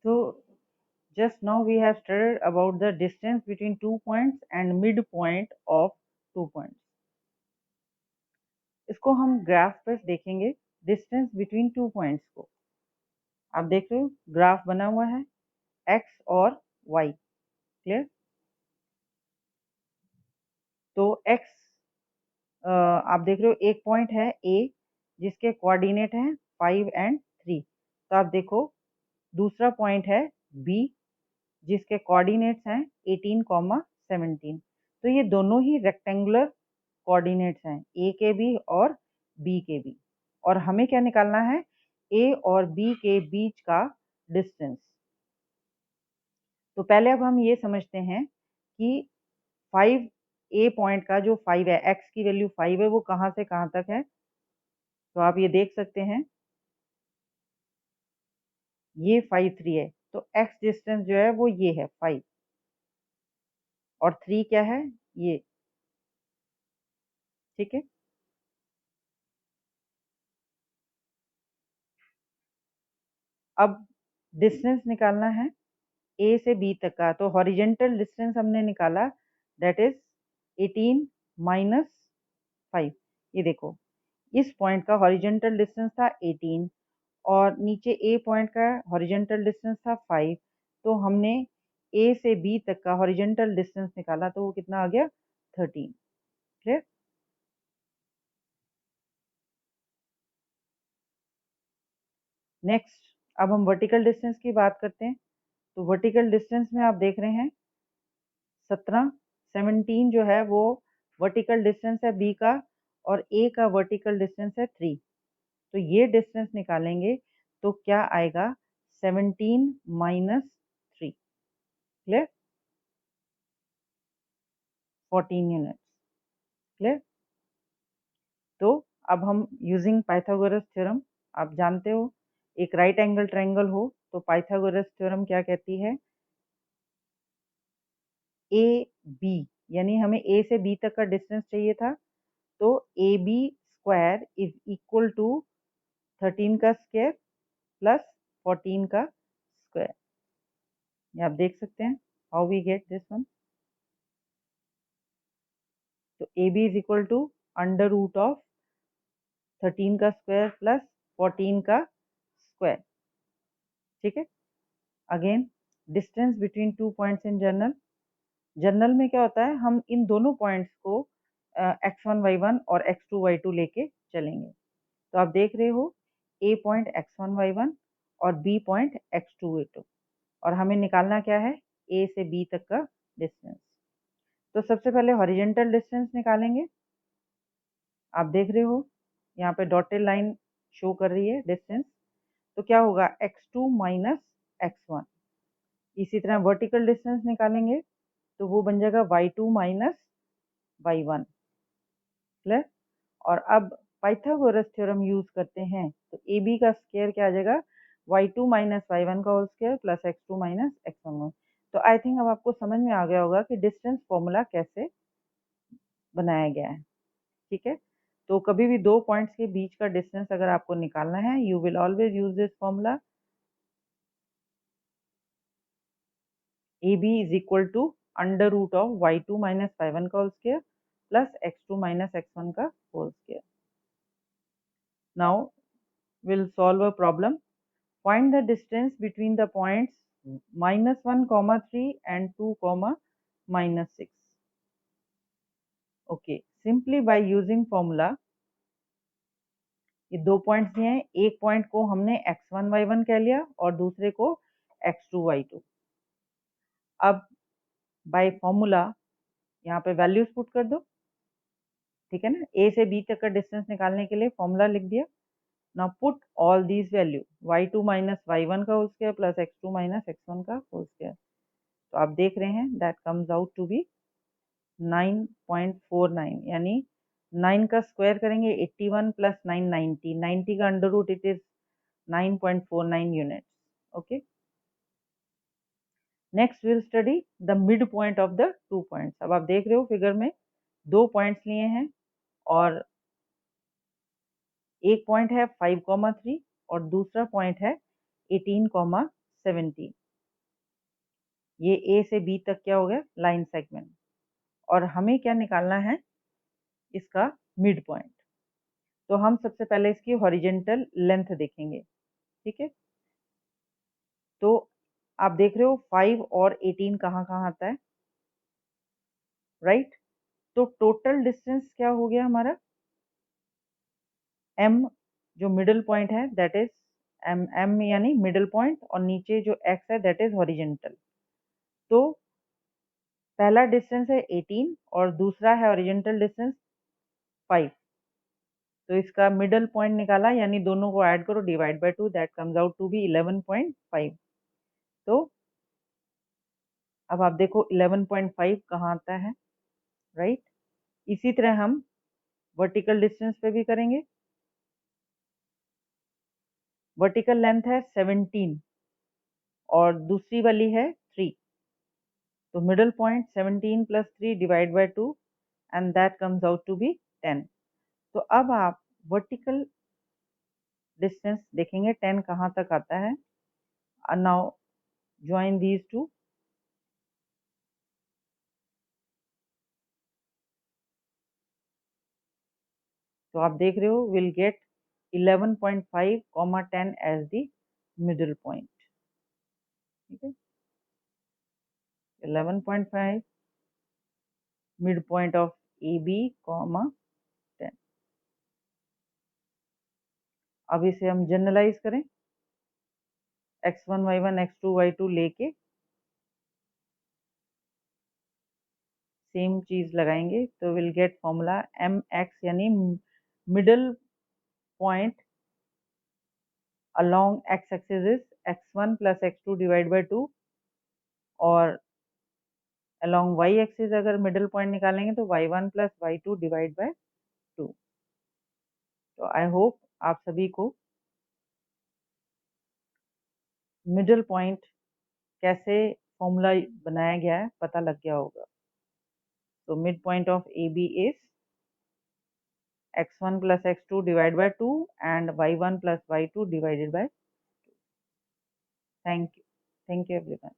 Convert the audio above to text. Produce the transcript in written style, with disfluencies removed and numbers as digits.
So just now we have studied about the distance between 2 points and midpoint of 2 points. इसको हम graph पर देखेंगे, distance between 2 points को। आप देख रहे हो ग्राफ बना हुआ है x और y, क्लियर। तो x आप देख रहे हो एक पॉइंट है A जिसके कोऑर्डिनेट हैं 5 एंड 3। तो आप देखो दूसरा पॉइंट है B जिसके कोऑर्डिनेट्स हैं 18, 17। तो ये दोनों ही रेक्टेंगुलर कोऑर्डिनेट्स हैं, A के भी और B के भी। और हमें क्या निकालना है, A और B के बीच का डिस्टेंस। तो पहले अब हम ये समझते हैं कि 5 A पॉइंट का जो 5 है, x की वैल्यू 5 है, वो कहाँ से कहाँ तक है। तो आप ये देख सकते हैं ये 5 3 है, तो x डिस्टेंस जो है वो ये है 5 और 3 क्या है ये, ठीक है। अब डिस्टेंस निकालना है A से B तक का। तो हॉरिजेंटल डिस्टेंस हमने निकाला, दैट इज 18 माइनस 5। ये देखो इस पॉइंट का हॉरिजेंटल डिस्टेंस था 18 और नीचे A पॉइंट का हॉरिजेंटल डिस्टेंस था 5। तो हमने A से B तक का हॉरिजेंटल डिस्टेंस निकाला, तो वो कितना आ गया 13, क्लियर। नेक्स्ट अब हम वर्टिकल डिस्टेंस की बात करते हैं। तो वर्टिकल डिस्टेंस में आप देख रहे हैं 17 जो है वो वर्टिकल डिस्टेंस है B का और A का वर्टिकल डिस्टेंस है 3। तो ये डिस्टेंस निकालेंगे तो क्या आएगा 17 माइनस 3, क्लियर, 14 यूनिट्स, क्लियर। तो अब हम यूजिंग पाइथागोरस थ्योरम, आप जानते हो एक राइट एंगल ट्रायंगल हो तो पाइथागोरस थ्योरम क्या कहती है, ए बी, यानी हमें ए से बी तक का डिस्टेंस चाहिए था। तो A B square is equal to 13 का स्क्वायर प्लस 14 का स्क्वायर। ये आप देख सकते हैं how we get this one. तो A B is equal to under root of 13 का स्क्वायर प्लस 14 का स्क्वायर, ठीक है। Again distance between 2 points in general, general में क्या होता है हम इन दोनों पॉइंट्स को x1 y1 और x2 y2 लेके चलेंगे। तो आप देख रहे हो A पॉइंट x1 y1 और B पॉइंट x2 y2 और हमें निकालना क्या है A से B तक का डिस्टेंस। तो सबसे पहले हॉरिजेंटल डिस्टेंस निकालेंगे। आप देख रहे हो यहाँ पे डॉटेड लाइन शो कर रही है डिस्टेंस। तो क्या होगा x2 माइनस x1। इसी तरह वर्टिकल डिस्टेंस निकालेंगे तो वो बन जाएगा y2 माइनस y1, क्लियर। और अब पाइथागोरस थ्योरम यूज करते हैं तो ए बी का स्क्वायर क्या आ जाएगा y2 माइनस y1 का whole square plus x2 minus x1। तो आई थिंक अब आपको समझ में आ गया होगा कि डिस्टेंस फॉर्मूला कैसे बनाया गया है, ठीक है। तो कभी भी दो पॉइंट्स के बीच का डिस्टेंस अगर आपको निकालना है you will always use this formula, A B is equal to under root of y2 minus y1 का whole square plus x2 minus x1 का whole square. Now we'll solve a problem. Find the distance between the points -1, 3 and 2, -6. Okay, simply by using formula, ये दो points दिए हैं, एक point को हमने x1 y1 कह लिया और दूसरे को x2 y2। अब बाय फॉर्मूला यहाँ पे वैल्यूज पुट कर दो, ठीक है ना। ए से बी तक का डिस्टेंस निकालने के लिए फॉर्मूला लिख दिया। Now put all these value y2 minus y1 का whole square plus x2 minus x1 का होल स्क्वायर। तो आप देख रहे हैं that comes out to be 9.49, यानी 9 का स्क्वायर करेंगे 81 प्लस 9 90, 90 का under root it is 9.49 units, okay. Next will study the mid point of the two points. अब आप देख रहे हो फिगर में दो पॉइंट्स लिए हैं और एक पॉइंट है 5, 3 और दूसरा पॉइंट है 18, 17। ये ए से बी तक क्या हो गया, लाइन सेगमेंट। और हमें क्या निकालना है, इसका मिड पॉइंट। तो हम सबसे पहले इसकी हॉरिजेंटल लेंथ देखेंगे, ठीक है। तो आप देख रहे हो 5 और 18 कहाँ कहाँ आता है, राइट। तो टोटल डिस्टेंस क्या हो गया हमारा, m जो मिडल पॉइंट है दैट इज m यानी मिडल पॉइंट, और नीचे जो x है दैट इज हॉरिजेंटल। तो पहला डिस्टेंस है 18 और दूसरा है हॉरिजेंटल डिस्टेंस 5। तो इसका मिडल पॉइंट निकाला, यानी दोनों को ऐड करो, divide by 2, that comes out to be 11.5। तो अब आप देखो 11.5 कहाँ आता है, राइट। इसी तरह हम वर्टिकल डिस्टेंस पे भी करेंगे। वर्टिकल लेंथ है 17 और दूसरी वाली है 3। तो middle point 17 + 3 divide by 2 and that comes out to be 10। तो अब आप वर्टिकल डिस्टेंस देखेंगे 10 कहाँ तक आता है। Now join these two. तो आप देख रहे हो will get 11.5, 10 as the middle point, ठीक है। 11.5 mid point of A B, 10। अब इसे हम जनरलाइज करें, x1 y1 x2 y2 लेके सेम चीज लगाएंगे, तो विल गेट फॉर्मूला mx यानी middle point along x axis is x1 + x2 divide by 2, और along y axis अगर मिडल पॉइंट निकालेंगे तो y1 + y2 डिवाइड बाय 2। तो आई होप आप सभी को मिडल पॉइंट कैसे फॉर्मूला बनाया गया है पता लग गया होगा। तो mid point of A B is x1 + x2 divide by 2 and y1 + y2 divided by 2। Thank you everyone.